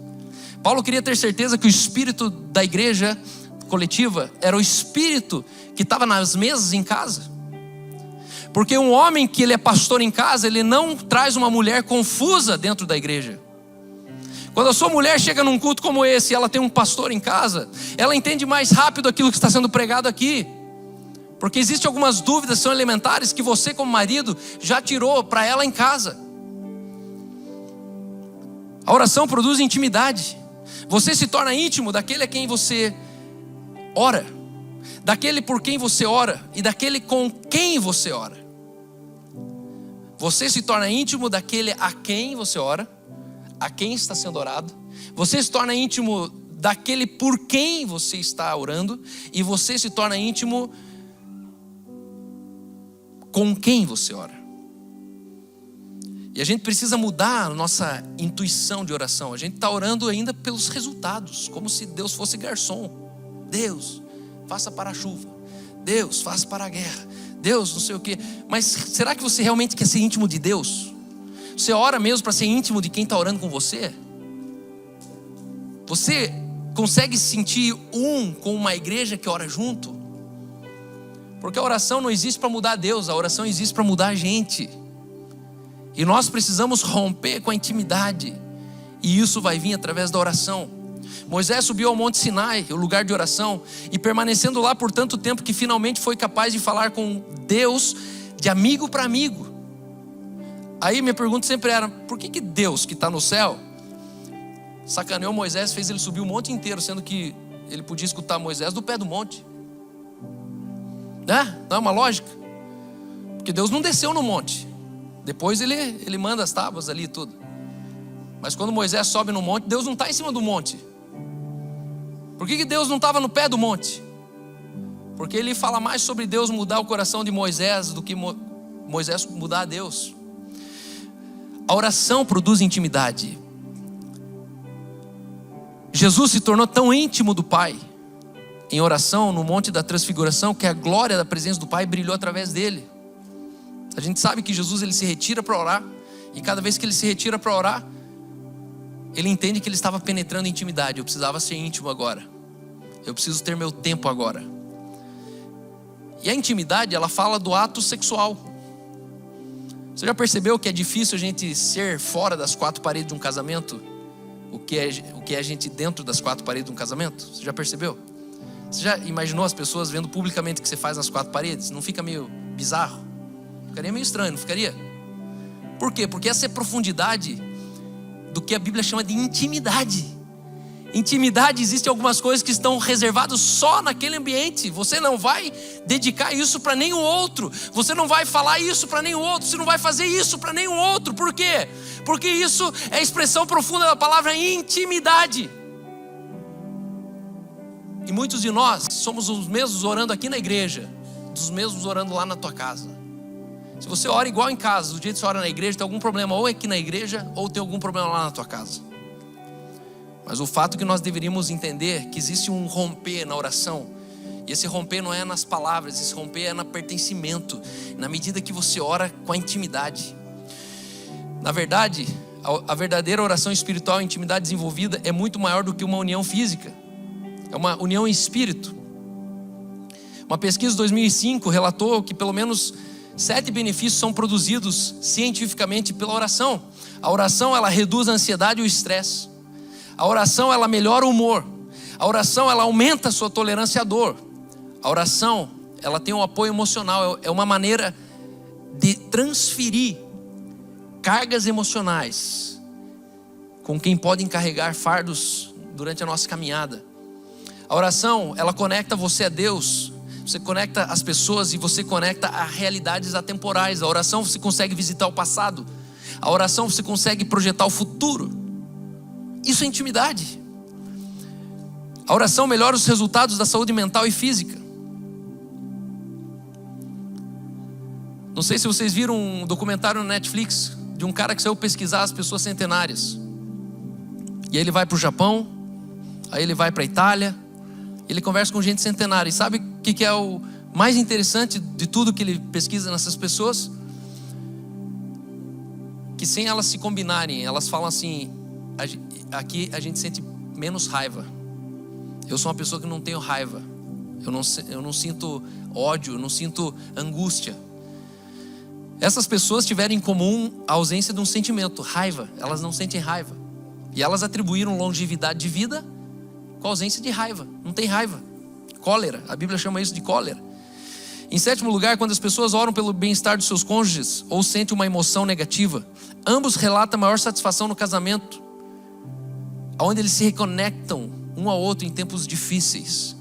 Paulo queria ter certeza que o espírito da igreja coletiva era o espírito que estava nas mesas em casa. Porque um homem que ele é pastor em casa, ele não traz uma mulher confusa dentro da igreja. Quando a sua mulher chega num culto como esse e ela tem um pastor em casa, ela entende mais rápido aquilo que está sendo pregado aqui. Porque existem algumas dúvidas que são elementares que você como marido já tirou para ela em casa. A oração produz intimidade. Você se torna íntimo daquele a quem você ora, daquele por quem você ora e daquele com quem você ora. Você se torna íntimo daquele a quem você ora, a quem está sendo orado. Você se torna íntimo daquele por quem você está orando. E você se torna íntimo com quem você ora. E a gente precisa mudar a nossa intuição de oração. A gente está orando ainda pelos resultados, como se Deus fosse garçom. Deus, faça para a chuva. Deus, faça para a guerra. Deus, não sei o quê. Mas será que você realmente quer ser íntimo de Deus? Você ora mesmo para ser íntimo de quem está orando com você? Você consegue se sentir com uma igreja que ora junto? Porque a oração não existe para mudar Deus, a oração existe para mudar a gente. E nós precisamos romper com a intimidade. E isso vai vir através da oração. Moisés subiu ao Monte Sinai, o lugar de oração, e permanecendo lá por tanto tempo que finalmente foi capaz de falar com Deus de amigo para amigo. Aí minha pergunta sempre era, por que Deus que está no céu sacaneou Moisés, fez ele subir o monte inteiro, sendo que ele podia escutar Moisés do pé do monte? Né? Não é uma lógica? Porque Deus não desceu no monte. Depois ele manda as tábuas ali e tudo. Mas quando Moisés sobe no monte, Deus não está em cima do monte. Por que Deus não estava no pé do monte? Porque ele fala mais sobre Deus mudar o coração de Moisés do que Moisés mudar a Deus. A oração produz intimidade. Jesus se tornou tão íntimo do Pai em oração no Monte da Transfiguração que a glória da presença do Pai brilhou através dele. A gente sabe que Jesus ele se retira para orar, e cada vez que ele se retira para orar, ele entende que ele estava penetrando em intimidade. Eu precisava ser íntimo agora. Eu preciso ter meu tempo agora. E a intimidade, ela fala do ato sexual. Você já percebeu que é difícil a gente ser fora das quatro paredes de um casamento? O que é a gente dentro das quatro paredes de um casamento? Você já percebeu? Você já imaginou as pessoas vendo publicamente o que você faz nas quatro paredes? Não fica meio bizarro? Ficaria meio estranho, não ficaria? Por quê? Porque essa é a profundidade do que a Bíblia chama de intimidade. Intimidade, existem algumas coisas que estão reservadas só naquele ambiente. Você não vai dedicar isso para nenhum outro. Você não vai falar isso para nenhum outro. Você não vai fazer isso para nenhum outro. Por quê? Porque isso é a expressão profunda da palavra intimidade. E muitos de nós somos os mesmos orando aqui na igreja, dos mesmos orando lá na tua casa. Se você ora igual em casa, do jeito que você ora na igreja, tem algum problema ou aqui na igreja, ou tem algum problema lá na tua casa. Mas o fato é que nós deveríamos entender que existe um romper na oração. E esse romper não é nas palavras, esse romper é no pertencimento, na medida que você ora com a intimidade. Na verdade, a verdadeira oração espiritual, a intimidade desenvolvida, é muito maior do que uma união física. É uma união em espírito. Uma pesquisa de 2005 relatou que pelo menos 7 benefícios são produzidos cientificamente pela oração. A oração, ela reduz a ansiedade e o estresse. A oração, ela melhora o humor. A oração, ela aumenta a sua tolerância à dor. A oração, ela tem um apoio emocional. É uma maneira de transferir cargas emocionais com quem podem carregar fardos durante a nossa caminhada. A oração, ela conecta você a Deus. Você conecta as pessoas e você conecta a realidades atemporais. A oração você consegue visitar o passado. A oração você consegue projetar o futuro. Isso é intimidade. A oração melhora os resultados da saúde mental e física. Não sei se vocês viram um documentário no Netflix de um cara que saiu pesquisar as pessoas centenárias. E aí ele vai para o Japão, aí ele vai para a Itália, ele conversa com gente centenária. E sabe o que é o mais interessante de tudo que ele pesquisa nessas pessoas? Que sem elas se combinarem, elas falam assim: aqui a gente sente menos raiva. Eu sou uma pessoa que não tenho raiva. Eu não sinto ódio, eu não sinto angústia. Essas pessoas tiveram em comum a ausência de um sentimento, raiva. Elas não sentem raiva. E elas atribuíram longevidade de vida com a ausência de raiva. Não tem raiva. Cólera, a Bíblia chama isso de cólera. Em 7º lugar, quando as pessoas oram pelo bem-estar dos seus cônjuges ou sentem uma emoção negativa, ambos relatam maior satisfação no casamento, onde eles se reconectam um ao outro em tempos difíceis.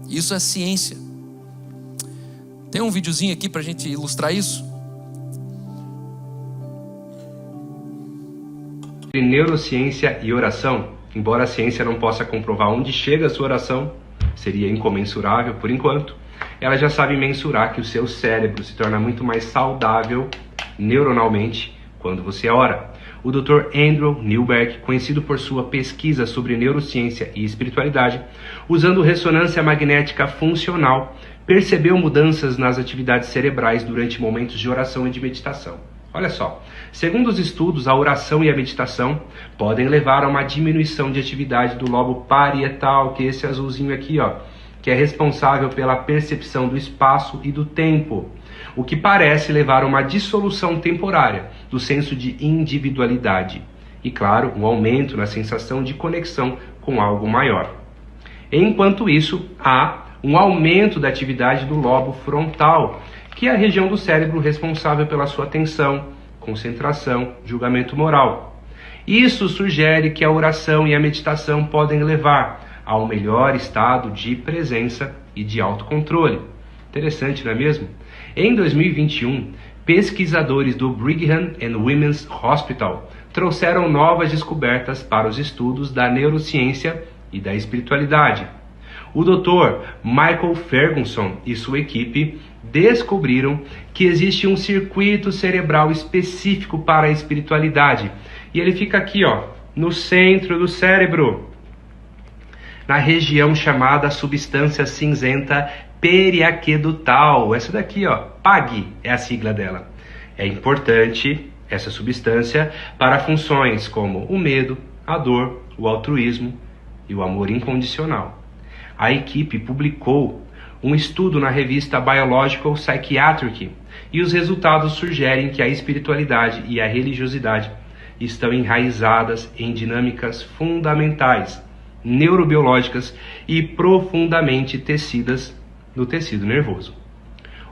Isso é ciência. Tem um videozinho aqui para a gente ilustrar isso. Entre neurociência e oração, embora a ciência não possa comprovar onde chega a sua oração, seria incomensurável por enquanto, elas já sabem mensurar que o seu cérebro se torna muito mais saudável neuronalmente quando você ora. O Dr. Andrew Newberg, conhecido por sua pesquisa sobre neurociência e espiritualidade, usando ressonância magnética funcional, percebeu mudanças nas atividades cerebrais durante momentos de oração e de meditação. Olha só, segundo os estudos, a oração e a meditação podem levar a uma diminuição de atividade do lobo parietal, que é esse azulzinho aqui, ó, que é responsável pela percepção do espaço e do tempo, o que parece levar a uma dissolução temporária do senso de individualidade e, claro, um aumento na sensação de conexão com algo maior. Enquanto isso, há um aumento da atividade do lobo frontal, que é a região do cérebro responsável pela sua atenção, concentração, julgamento moral. Isso sugere que a oração e a meditação podem levar a um melhor estado de presença e de autocontrole. Interessante, não é mesmo? Em 2021, pesquisadores do Brigham and Women's Hospital trouxeram novas descobertas para os estudos da neurociência e da espiritualidade. O Dr. Michael Ferguson e sua equipe descobriram que existe um circuito cerebral específico para a espiritualidade. E ele fica aqui, ó, no centro do cérebro, na região chamada substância cinzenta periaquedutal. Essa daqui, ó, PAG é a sigla dela. É importante essa substância para funções como o medo, a dor, o altruísmo e o amor incondicional. A equipe publicou um estudo na revista Biological Psychiatric e os resultados sugerem que a espiritualidade e a religiosidade estão enraizadas em dinâmicas fundamentais, neurobiológicas e profundamente tecidas no tecido nervoso.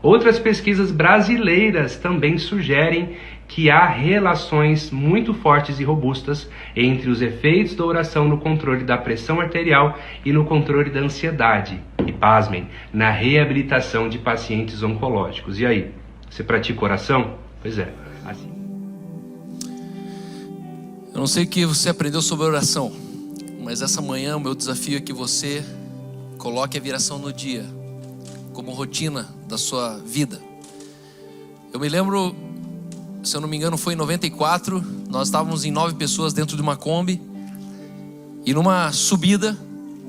Outras pesquisas brasileiras também sugerem que há relações muito fortes e robustas entre os efeitos da oração no controle da pressão arterial e no controle da ansiedade. E pasmem, na reabilitação de pacientes oncológicos. E aí, você pratica oração? Pois é, assim. Eu não sei o que você aprendeu sobre oração, mas essa manhã o meu desafio é que você coloque a viração no dia como rotina da sua vida. Eu me lembro, se eu não me engano foi em 94, nós estávamos em 9 pessoas dentro de uma Kombi e numa subida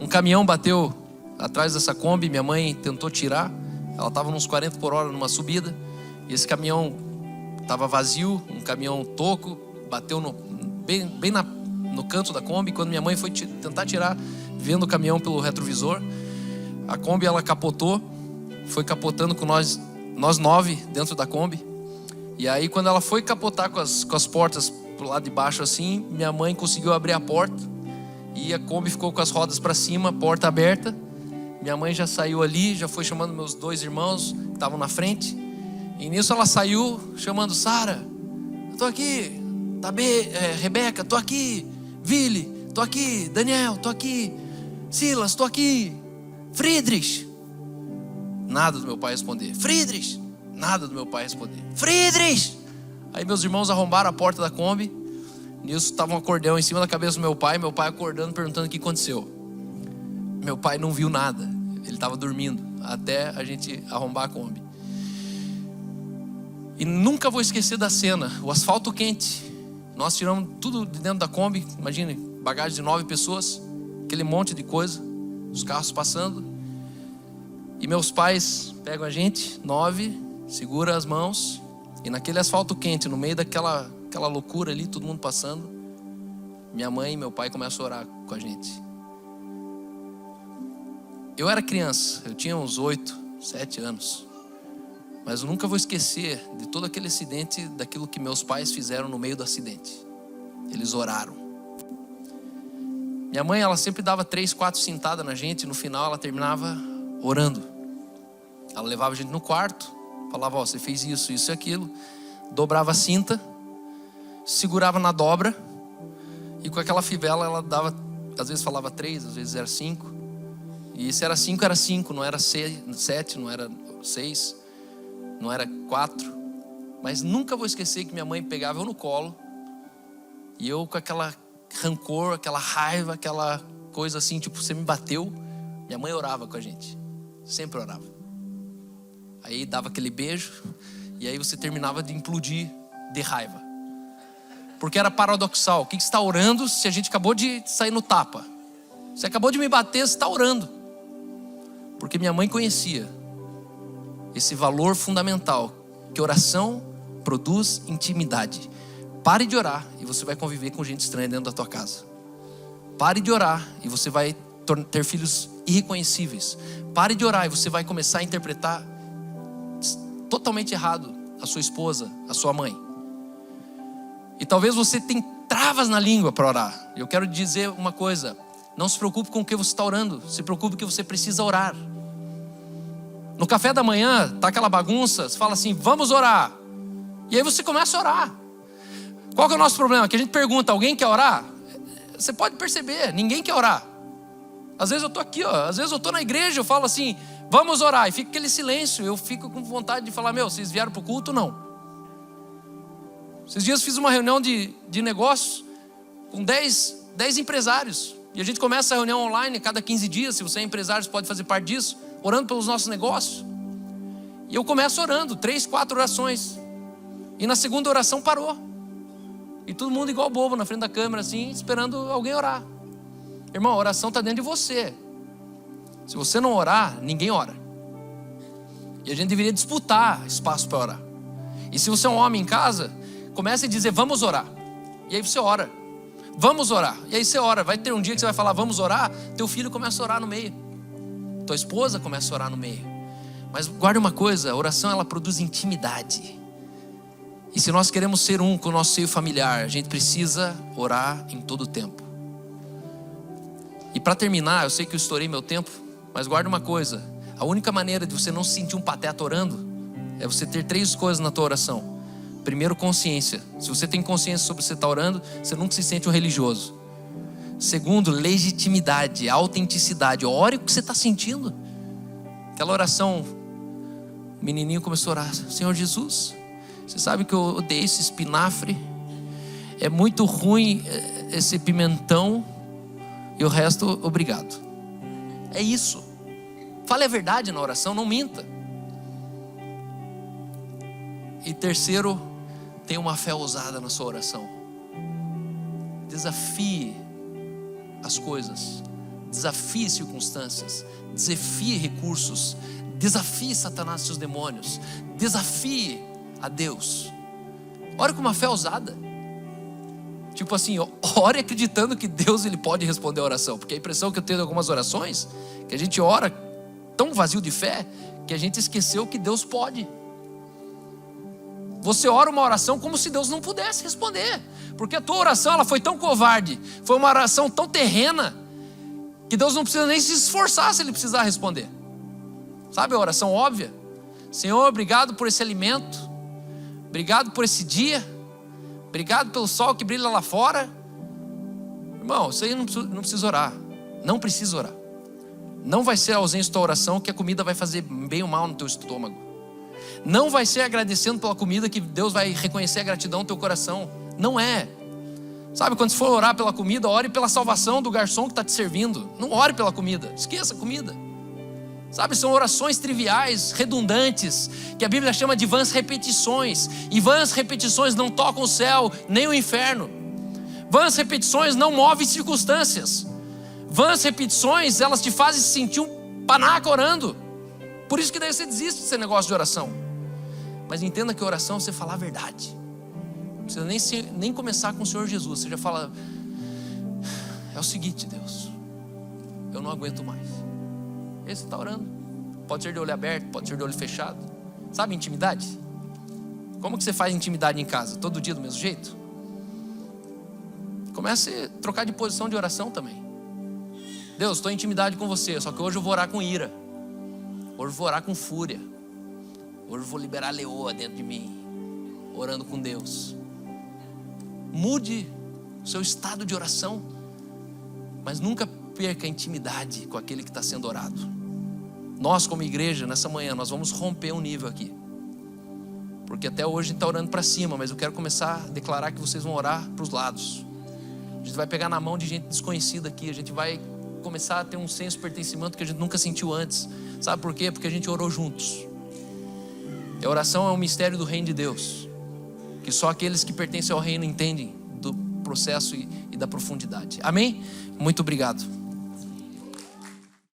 um caminhão bateu atrás dessa Kombi. Minha mãe tentou tirar, ela estava uns 40 por hora numa subida e esse caminhão estava vazio, um caminhão toco, bateu bem no canto da Kombi. Quando minha mãe foi tentar tirar, vendo o caminhão pelo retrovisor, a Kombi ela capotou, foi capotando com nós 9 dentro da Kombi. E aí quando ela foi capotar com as portas pro lado de baixo assim, minha mãe conseguiu abrir a porta e a Kombi ficou com as rodas para cima, porta aberta. Minha mãe já saiu ali, já foi chamando meus 2 irmãos que estavam na frente. E nisso ela saiu chamando: Sara, eu tô aqui, Rebeca, tô aqui, Vili, tô aqui, Daniel, tô aqui, Silas, tô aqui, Friedrich. Nada do meu pai responder. Friedrich. Nada do meu pai responder. Friedrich. Aí meus irmãos arrombaram a porta da Kombi. Nisso estava um acordeão em cima da cabeça do meu pai acordando, perguntando o que aconteceu. Meu pai não viu nada, ele estava dormindo até a gente arrombar a Kombi. E nunca vou esquecer da cena, o asfalto quente. Nós tiramos tudo de dentro da Kombi. Imagine, bagagem de 9 pessoas, aquele monte de coisa, os carros passando. E meus pais pegam a gente, 9, segura as mãos, e naquele asfalto quente, no meio daquela loucura ali, todo mundo passando, minha mãe e meu pai começam a orar com a gente. Eu era criança, eu tinha uns 8, 7 anos, mas eu nunca vou esquecer de todo aquele acidente, daquilo que meus pais fizeram no meio do acidente. Eles oraram. Minha mãe, ela sempre dava 3, 4 cintadas na gente, e no final ela terminava orando. Ela levava a gente no quarto, falava: ó, você fez isso, isso e aquilo. Dobrava a cinta, segurava na dobra, e com aquela fivela ela dava, às vezes falava 3, às vezes era 5. E se era 5, era 5, não era 7, não era 6, não era 4. Mas nunca vou esquecer que minha mãe pegava eu no colo, e eu com aquela rancor, aquela raiva, aquela coisa assim, tipo, você me bateu. Minha mãe orava com a gente, sempre orava. Aí dava aquele beijo, e aí você terminava de implodir de raiva. Porque era paradoxal. O que você está orando se a gente acabou de sair no tapa? Você acabou de me bater, você está orando. Porque minha mãe conhecia esse valor fundamental, que oração produz intimidade. Pare de orar e você vai conviver com gente estranha dentro da tua casa. Pare de orar e você vai ter filhos irreconhecíveis. Pare de orar e você vai começar a interpretar totalmente errado a sua esposa, a sua mãe. E talvez você tenha travas na língua para orar. Eu quero dizer uma coisa: não se preocupe com o que você está orando, se preocupe com o que você precisa orar. No café da manhã, tá aquela bagunça, você fala assim, vamos orar. E aí você começa a orar. Qual que é o nosso problema? Que a gente pergunta, alguém quer orar? Você pode perceber, ninguém quer orar. Às vezes eu tô aqui, às vezes eu tô na igreja, eu falo assim, vamos orar. E fica aquele silêncio, eu fico com vontade de falar, vocês vieram pro culto? Não. Esses dias eu fiz uma reunião de negócios com 10 empresários. E a gente começa a reunião online cada 15 dias, se você é empresário, você pode fazer parte disso, orando pelos nossos negócios. E eu começo orando, 3, 4 orações. E na segunda oração parou. E todo mundo igual bobo na frente da câmera, assim, esperando alguém orar. Irmão, a oração está dentro de você. Se você não orar, ninguém ora. E a gente deveria disputar espaço para orar. E se você é um homem em casa, comece a dizer, vamos orar. E aí você ora. Vamos orar. E aí você ora. Vai ter um dia que você vai falar, vamos orar. Teu filho começa a orar no meio. Tua esposa começa a orar no meio. Mas guarde uma coisa, a oração ela produz intimidade. E se nós queremos ser um com o nosso seio familiar, a gente precisa orar em todo o tempo. E para terminar, eu sei que eu estourei meu tempo, mas guarde uma coisa, a única maneira de você não se sentir um pateta orando é você ter 3 coisas na tua oração. Primeiro, consciência. Se você tem consciência sobre o que você está orando, você nunca se sente um religioso. Segundo, legitimidade, autenticidade. Ore o que você está sentindo. Aquela oração, o menininho começou a orar, Senhor Jesus, você sabe que eu odeio esse espinafre, é muito ruim esse pimentão, e o resto, obrigado. É isso. Fale a verdade na oração, não minta. E terceiro, tenha uma fé ousada na sua oração. Desafie as coisas, desafie circunstâncias, desafie recursos, desafie Satanás e seus demônios, desafie a Deus. Ore com uma fé ousada. Tipo assim, ore acreditando que Deus ele pode responder a oração. Porque a impressão que eu tenho de algumas orações, que a gente ora tão vazio de fé, que a gente esqueceu que Deus pode. Você ora uma oração como se Deus não pudesse responder. Porque a tua oração ela foi tão covarde, foi uma oração tão terrena, que Deus não precisa nem se esforçar se Ele precisar responder. Sabe a oração óbvia? Senhor, obrigado por esse alimento, obrigado por esse dia, obrigado pelo sol que brilha lá fora. Irmão, isso aí não precisa orar. Não precisa orar. Não vai ser a ausência da tua oração que a comida vai fazer bem ou mal no teu estômago. Não vai ser agradecendo pela comida que Deus vai reconhecer a gratidão no teu coração. Não é. Sabe, quando você for orar pela comida, ore pela salvação do garçom que está te servindo. Não ore pela comida, esqueça a comida. Sabe, são orações triviais, redundantes, que a Bíblia chama de vãs repetições. E vãs repetições não tocam o céu, nem o inferno. Vãs repetições não movem circunstâncias. Vãs repetições, elas te fazem se sentir um panaca orando. Por isso que daí você desiste desse negócio de oração. Mas entenda que oração é você falar a verdade. Não precisa nem começar com o Senhor Jesus. Você já fala, é o seguinte, Deus, eu não aguento mais. E aí você está orando. Pode ser de olho aberto, pode ser de olho fechado. Sabe intimidade? Como que você faz intimidade em casa? Todo dia do mesmo jeito? Comece a trocar de posição de oração também. Deus, estou em intimidade com você, só que hoje eu vou orar com ira. Hoje eu vou orar com fúria. Hoje eu vou liberar a leoa dentro de mim, orando com Deus. Mude o seu estado de oração, mas nunca perca a intimidade com aquele que está sendo orado. Nós como igreja, nessa manhã, nós vamos romper um nível aqui. Porque até hoje a gente está orando para cima, mas eu quero começar a declarar que vocês vão orar para os lados. A gente vai pegar na mão de gente desconhecida aqui, a gente vai começar a ter um senso de pertencimento que a gente nunca sentiu antes. Sabe por quê? Porque a gente orou juntos. E a oração é um mistério do reino de Deus, que só aqueles que pertencem ao reino entendem do processo e da profundidade. Amém? Muito obrigado.